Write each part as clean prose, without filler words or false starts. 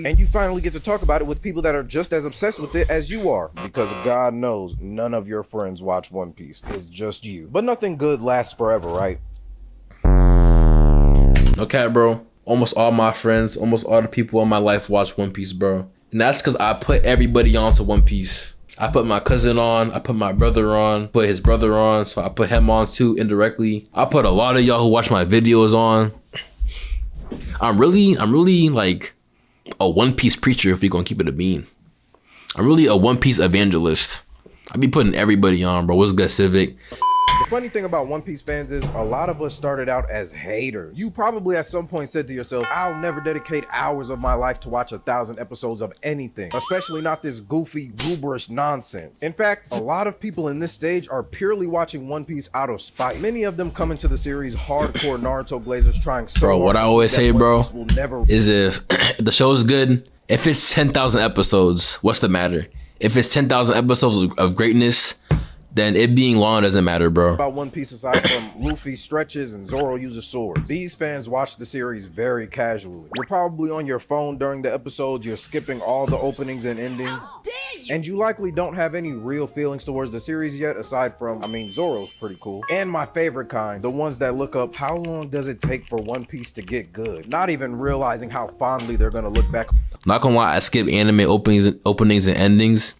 And you finally get to talk about it with people that are just as obsessed with it as you are. Because God knows none of your friends watch One Piece. It's just you. But nothing good lasts forever, right? Okay, bro. Almost all my friends, almost all the people in my life watch One Piece, bro. And that's because I put everybody on to One Piece. I put my cousin on, I put my brother on, put his brother on, so I put him on too indirectly. I put a lot of y'all who watch my videos on. I'm really like a One Piece preacher if we're gonna keep it a bean. I'm really a One Piece evangelist. I be putting everybody on, bro. What's good, Civic? The funny thing about One Piece fans is a lot of us started out as haters. You probably at some point said to yourself, I'll never dedicate hours of my life to watch 1,000 episodes of anything, especially not this goofy, gooberish nonsense. In fact, a lot of people in this stage are purely watching One Piece out of spite. Many of them come into the series hardcore Naruto glazers trying so Bro, what I always say, bro, is if the show is good, if it's 10,000 episodes, what's the matter? If it's 10,000 episodes of greatness, then it being long doesn't matter, bro. About One Piece aside from Luffy stretches and Zoro uses swords. These fans watch the series very casually. You're probably on your phone during the episode, you're skipping all the openings and endings. And you likely don't have any real feelings towards the series yet, aside from, Zoro's pretty cool. And my favorite kind, the ones that look up, how long does it take for One Piece to get good? Not even realizing how fondly they're gonna look back. Not gonna lie, I skip anime openings and endings.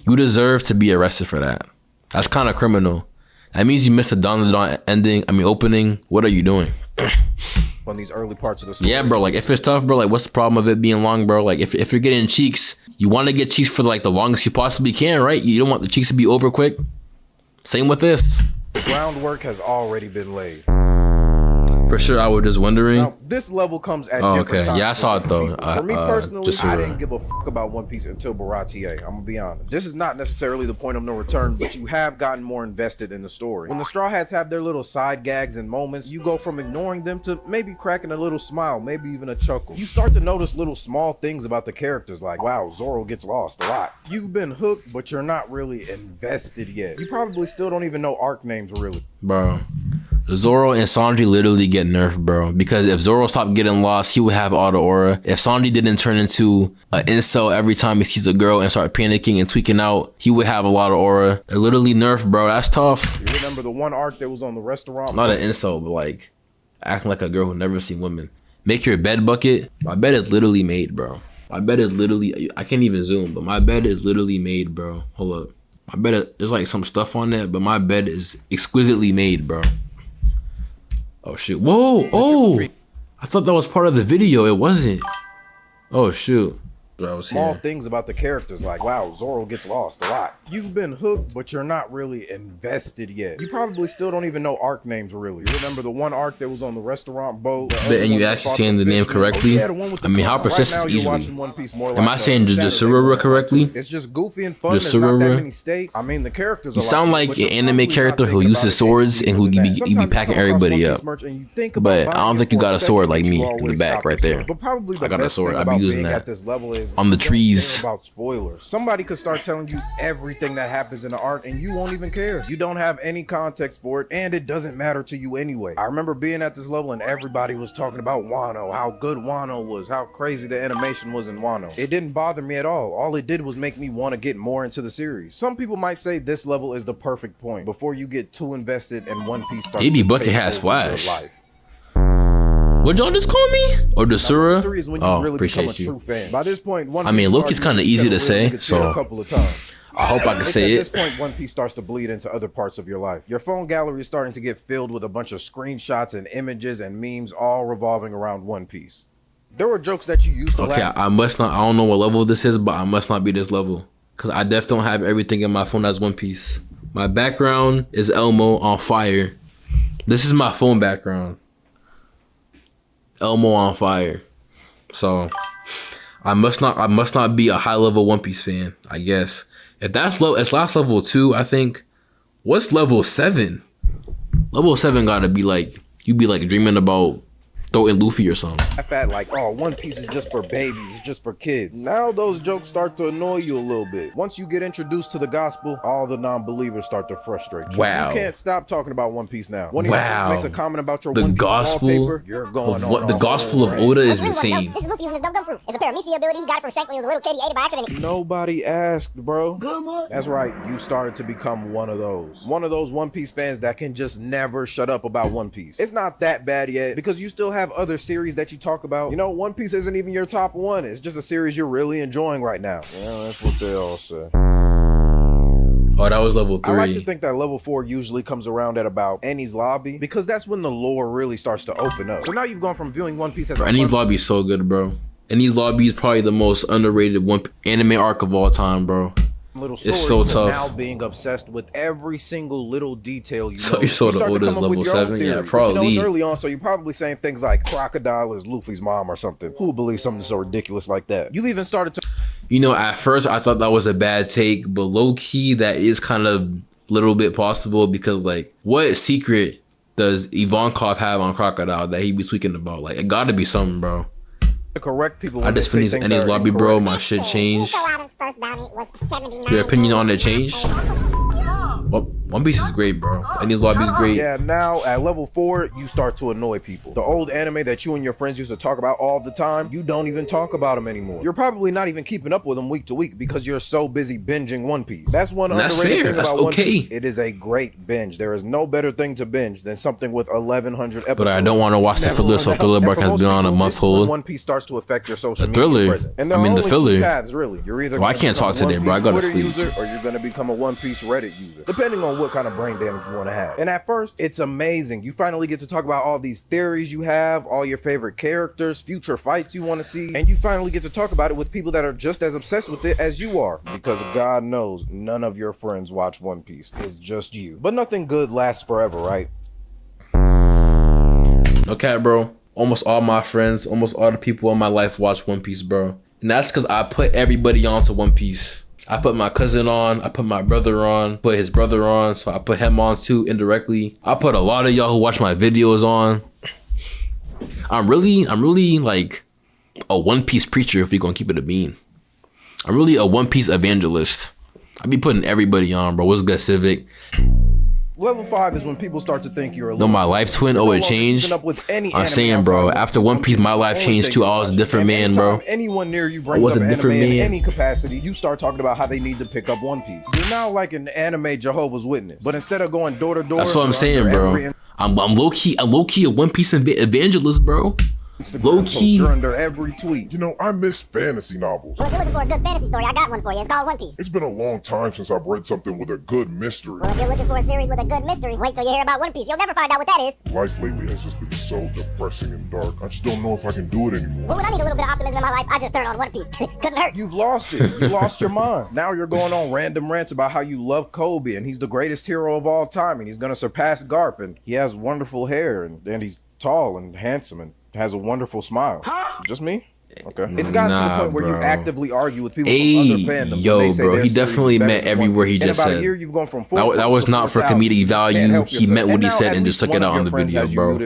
You deserve to be arrested for that. That's kind of criminal. That means you missed the Dawn ending, opening. What are you doing? On these early parts of the story. Yeah, bro, like if it's tough, bro, like what's the problem of it being long, bro? Like if you're getting cheeks, you want to get cheeks for like the longest you possibly can, right? You don't want the cheeks to be over quick. Same with this. The groundwork has already been laid. For sure, I was just wondering. Now, this level comes at different times. Yeah, I saw it though. For me personally, I didn't give a fuck about One Piece until Baratie. I'm gonna be honest. This is not necessarily the point of no return, but you have gotten more invested in the story. When the Straw Hats have their little side gags and moments, you go from ignoring them to maybe cracking a little smile, maybe even a chuckle. You start to notice little small things about the characters, like, wow, Zoro gets lost a lot. You've been hooked, but you're not really invested yet. You probably still don't even know arc names, really. Bro, Zoro and Sanji literally get nerfed, bro. Because if Zoro stopped getting lost, he would have all the aura. If Sanji didn't turn into an incel every time he sees a girl and start panicking and tweaking out, he would have a lot of aura. They're literally nerfed, bro. That's tough. You remember the one arc that was on the restaurant? Not an incel, but like acting like a girl who never seen women. Make your bed bucket. My bed is literally made, bro. My bed is literally, I can't even zoom, but my bed is literally made, bro. Hold up. My bed, there's like some stuff on there, but my bed is exquisitely made, bro. Oh shoot. Whoa. Oh, I thought that was part of the video. It wasn't. Oh shoot. Small things about the characters, like, wow, Zoro gets lost a lot. You've been hooked, but you're not really invested yet. You probably still don't even know arc names, really. You remember the one arc that was on the restaurant boat? And you actually saying the name correctly? How persistent is easily? Am I saying Jusurura correctly? It's just goofy and fun. There's not that many stakes. The characters are. You sound like an anime character who uses swords and who be packing everybody up. But I don't think you got a sword like me in the back right there. I got a sword. I be using that on the trees. About spoilers. Somebody could start telling you everything that happens in the arc and you won't even care. You don't have any context for it and it doesn't matter to you anyway. I remember being at this level and everybody was talking about Wano, how good Wano was, how crazy the animation was in Wano. It didn't bother me at all. All it did was make me want to get more into the series. Some people might say this level is the perfect point before you get too invested and One Piece starts. Maybe BucketHatSplash. What y'all just call me? Or Desura? Oh, really appreciate you. True fan. By this point, Loki's kind of easy to say, so a couple of times. I hope I can say it. At this point, One Piece starts to bleed into other parts of your life. Your phone gallery is starting to get filled with a bunch of screenshots and images and memes all revolving around One Piece. There were jokes that you used to laugh. I don't know what level this is, but I must not be this level. Because I definitely don't have everything in my phone as One Piece. My background is Elmo on fire. This is my phone background. Elmo on fire. So I must not be a high level One Piece fan, I guess. If that's it's last level 2, I think. What's level 7? Level 7 gotta be like, you be like dreaming about throw in Luffy or something. At like, oh, One Piece is just for babies, it's just for kids. Now those jokes start to annoy you a little bit. Once you get introduced to the gospel, all the non-believers start to frustrate you. Wow. You can't stop talking about One Piece now. When he makes a comment about your the One Piece gospel wallpaper, you're going on. The gospel of Oda is insane. This is Luffy using his dumb fruit. It's a paramecia ability. He got it from Shanks when he was a little kid. He ate it by accident. Nobody asked, bro. That's right. You started to become one of those. One of those One Piece fans that can just never shut up about One Piece. It's not that bad yet because you still have other series that you talk about. You know, One Piece isn't even your top one. It's just a series you're really enjoying right now. Yeah, that's what they all say. Oh, that was level 3. I like to think that level 4 usually comes around at about Enies Lobby because that's when the lore really starts to open up. So now you've gone from viewing One Piece as Enies Lobby is so good, bro. Enies Lobby is probably the most underrated anime arc of all time, bro. Little story, it's so tough. Now being obsessed with every single little detail you know. So you saw the Oda's level 7? Yeah, probably. But you know, it's early on, so you're probably saying things like Crocodile is Luffy's mom or something. Who would believe something so ridiculous like that? You've even started to... You know, at first I thought that was a bad take, but low-key that is kind of little bit possible because, like, what secret does Ivankov have on Crocodile that he be speaking about? Like, it gotta be something, bro. Correct people. I just finished Enies Lobby, bro. My shit changed. Your opinion on it changed? Well, One Piece is great, bro. Enies Lobby is great. Yeah, now at level 4, you start to annoy people. The old anime that you and your friends used to talk about all the time, you don't even talk about them anymore. You're probably not even keeping up with them week to week because you're so busy binging One Piece. That's one underrated thing about One Piece. It is a great binge. There is no better thing to binge than something with 1,100 episodes. But I don't want to watch the filler, so Thriller Bark has been on a month hold. One Piece starts to affect your social media Thriller. And I mean, the filler. Two paths, really. You're either I can't talk today, bro. I gotta sleep. User, or you're gonna become a One Piece Reddit user, depending on what kind of brain damage you want to have. And at first, it's amazing. You finally get to talk about all these theories you have, all your favorite characters, future fights you want to see, and you finally get to talk about it with people that are just as obsessed with it as you are. Because God knows, none of your friends watch One Piece. It's just you. But nothing good lasts forever, right? Okay, bro. Almost all my friends, almost all the people in my life watch One Piece, bro. And that's because I put everybody onto One Piece. I put my cousin on, I put my brother on, put his brother on, so I put him on too indirectly. I put a lot of y'all who watch my videos on. I'm really like a One Piece preacher if we gonna keep it a bean. I'm really a One Piece evangelist. I be putting everybody on, bro. What's good, Civic? Level 5 is when people start to think you're a little... No, my life twin, oh, it changed. I'm saying, bro, after One Piece, my life changed too. I was a different man, bro. Anyone near you brings up anime in any capacity, you start talking about how they need to pick up One Piece. You're now like an anime Jehovah's Witness. But instead of going door to door... That's what I'm saying, bro. I'm low-key a One Piece evangelist, bro. Low key. You're under every tweet. You know, I miss fantasy novels. Well, if you're looking for a good fantasy story, I got one for you. It's called One Piece. It's been a long time since I've read something with a good mystery. Well, if you're looking for a series with a good mystery, wait till you hear about One Piece. You'll never find out what that is. Life lately has just been so depressing and dark. I just don't know if I can do it anymore. Well, when I need a little bit of optimism in my life, I just turn on One Piece. Couldn't hurt. You've lost it. You lost your mind. Now you're going on random rants about how you love Kobe and he's the greatest hero of all time and he's going to surpass Garp and he has wonderful hair and he's tall and handsome and has a wonderful smile. Huh? Just me? Okay. It's gotten to the point where you actively argue with people from other fandoms. Yo, bro, he definitely meant every word he just said. You've gone from that was not for comedic value. He meant what he said and just took it out on the video, bro.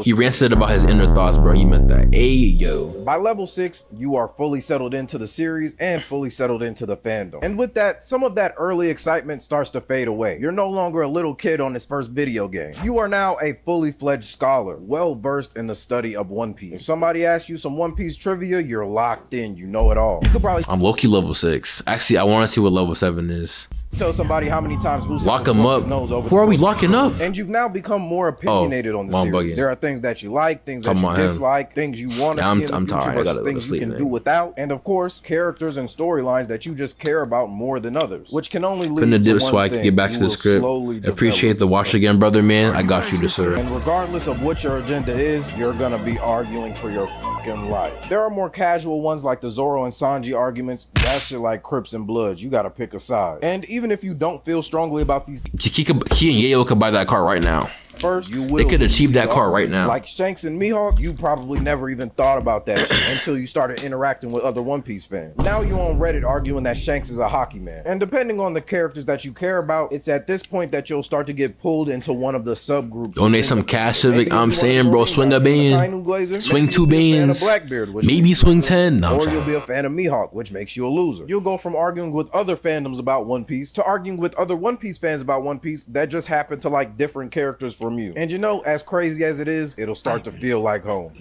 He ranted about his inner thoughts, bro. He meant that. Hey, yo. By level 6, you are fully settled into the series and fully settled into the fandom. And with that, some of that early excitement starts to fade away. You're no longer a little kid on his first video game. You are now a fully fledged scholar, well versed in the study of One Piece. If somebody asks you some One Piece trivia, you're locked in. You know it all. You could probably... I'm low-key level 6. Actually, I want to see what level 7 is. Tell somebody how many times Usopp lock him up. Who are we locking up? And you've now become more opinionated on the series. There are things that you like, things that you dislike, things you want to see in the future versus things you can do without, and of course, characters and storylines that you just care about more than others, which can only lead to one thing. So I can get back to the script. Appreciate the watch again, brother, man. I got you to serve. And regardless of what your agenda is, you're gonna be arguing for your fucking life. There are more casual ones like the Zoro and Sanji arguments. That shit like Crips and Bloods. You gotta pick a side. And even if you don't feel strongly about these, Key and Yayo could buy that car right now. first, you will. They could achieve that lose car the right arc. now. Like Shanks and Mihawk, you probably never even thought about that shit until you started interacting with other One Piece fans. Now you on Reddit arguing that Shanks is a hockey man. And depending on the characters that you care about, it's at this point that you'll start to get pulled into one of the subgroups. Donate some cash, Civic. I'm saying, bro, swing a band, swing 2 bands, maybe swing 10. No, or you'll be a fan of Mihawk, which makes you a loser. You'll go from arguing with other fandoms about One Piece to arguing with other One Piece fans about One Piece that just happen to like different characters from you. And you know, as crazy as it is, it'll start to feel like home.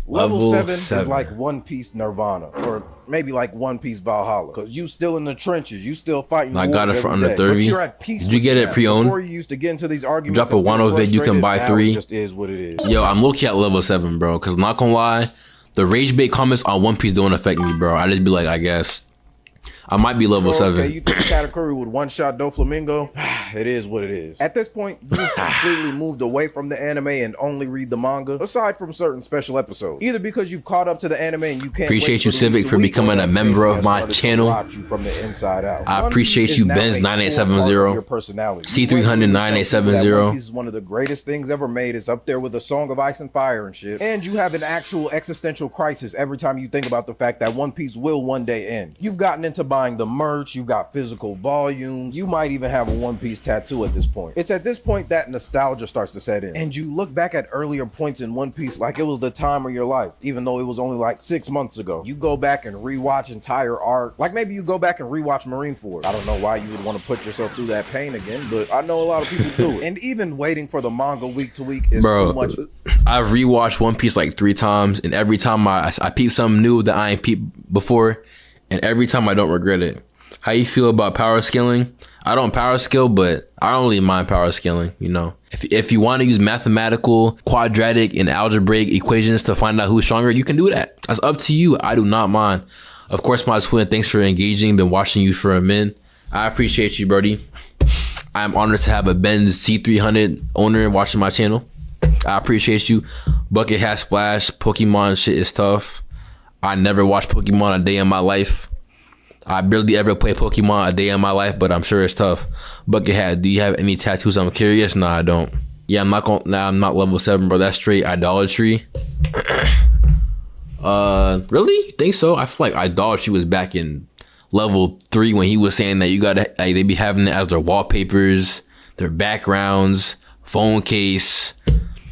Level 7 is like One Piece Nirvana, or maybe like One Piece Valhalla, because you still in the trenches, you still fighting. I got it for under 30. But you're at peace. Did you get it pre-owned? Before you used to get into these arguments, drop a Wano vid, you can buy 3. It just is what it is. Yo, I'm low-key at level 7, bro, because not gonna lie, the rage bait comments on One Piece don't affect me, bro. I just be like, I guess I might be level 7. Okay, you think Katakuri would one-shot Doflamingo? It is what it is. At this point, you've completely moved away from the anime and only read the manga, aside from certain special episodes. Either because you've caught up to the anime and you can't appreciate you, Civic, for becoming a member of my channel. From the inside out. I appreciate you, Benz 9870, C300 9870. One Piece is one of the greatest things ever made. It's up there with A Song of Ice and Fire and shit. And you have an actual existential crisis every time you think about the fact that One Piece will one day end. You've gotten into buying the merch, you've got physical volumes, you might even have a One Piece tattoo at this point. It's at this point that nostalgia starts to set in, and you look back at earlier points in One Piece like it was the time of your life, even though it was only like 6 months ago. You go back and rewatch entire arc, like maybe you go back and rewatch Marineford. I don't know why you would want to put yourself through that pain again, but I know a lot of people do it. And even waiting for the manga week to week is too much. I've rewatched One Piece like 3 times, and every time I peep something new that I ain't peeped before, and every time I don't regret it. How you feel about power scaling? I don't power scale, but I don't really mind power scaling, you know. If you want to use mathematical, quadratic, and algebraic equations to find out who's stronger, you can do that. That's up to you. I do not mind. Of course, my twin, thanks for engaging. Been watching you for a minute. I appreciate you, Brody. I'm honored to have a Benz C300 owner watching my channel. I appreciate you. BucketHatSplash, Pokemon shit is tough. I never watched Pokemon a day in my life. I barely ever play Pokemon a day in my life, but I'm sure it's tough. Bucket Hat, do you have any tattoos? I'm curious. Nah, I don't. Yeah, I'm not level 7, bro. That's straight idolatry. Really? Think so? I feel like idolatry was back in level 3 when he was saying that you gotta, like, they be having it as their wallpapers, their backgrounds, phone case.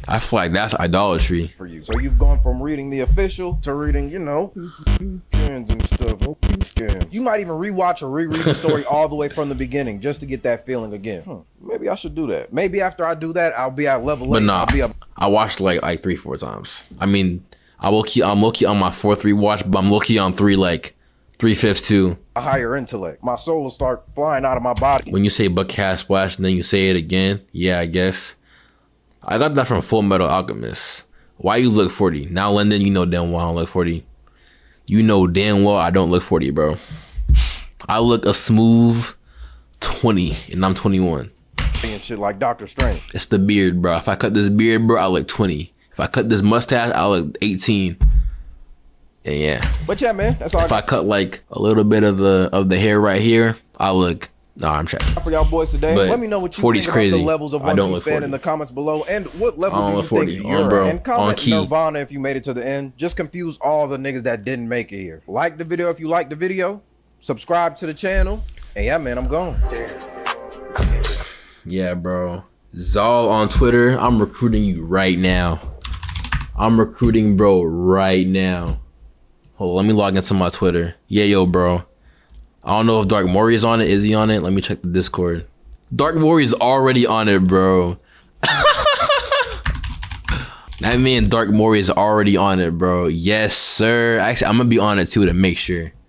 I feel like that's idolatry. For you. So you've gone from reading the official to reading, you know, scans and stuff. Scans. You might even rewatch or reread the story all the way from the beginning just to get that feeling again. Maybe I should do that. Maybe after I do that, I'll be at level 8. But nah, I watched like 3-4 times. I mean, I'm low-key on my 4th rewatch, but I'm low-key on 3/5 too. A higher intellect. My soul will start flying out of my body. When you say BucketHatSplash and then you say it again, yeah, I guess. I got that from Full Metal Alchemist. Why you look 40? Now, London, you know damn well I don't look 40. You know damn well I don't look 40, bro. I look a smooth 20, and I'm 21. And shit like Dr. Strange. It's the beard, bro. If I cut this beard, bro, I look 20. If I cut this mustache, I look 18. And yeah. But yeah, man, that's all. If I cut like a little bit of the hair right here, I look. No, I'm checking. For y'all boys today, But let me know what you 40's think about crazy. the levels of I One don't Piece look fan 40. in the comments below, and what level I don't do you look 40. think On you're bro. at? And comment On key. Nirvana if you made it to the end. Just confuse all the niggas that didn't make it here. Like the video if you like the video. Subscribe to the channel. And yeah, man, I'm gone. Yeah, bro. Zal on Twitter. I'm recruiting you right now. I'm recruiting bro right now. Hold on, let me log into my Twitter. Yeah, yo, bro. I don't know if Dark Mori is on it. Is he on it? Let me check the Discord. Dark Mori is already on it, bro. That man Dark Mori is already on it, bro. Yes, sir. Actually, I'm gonna be on it too to make sure.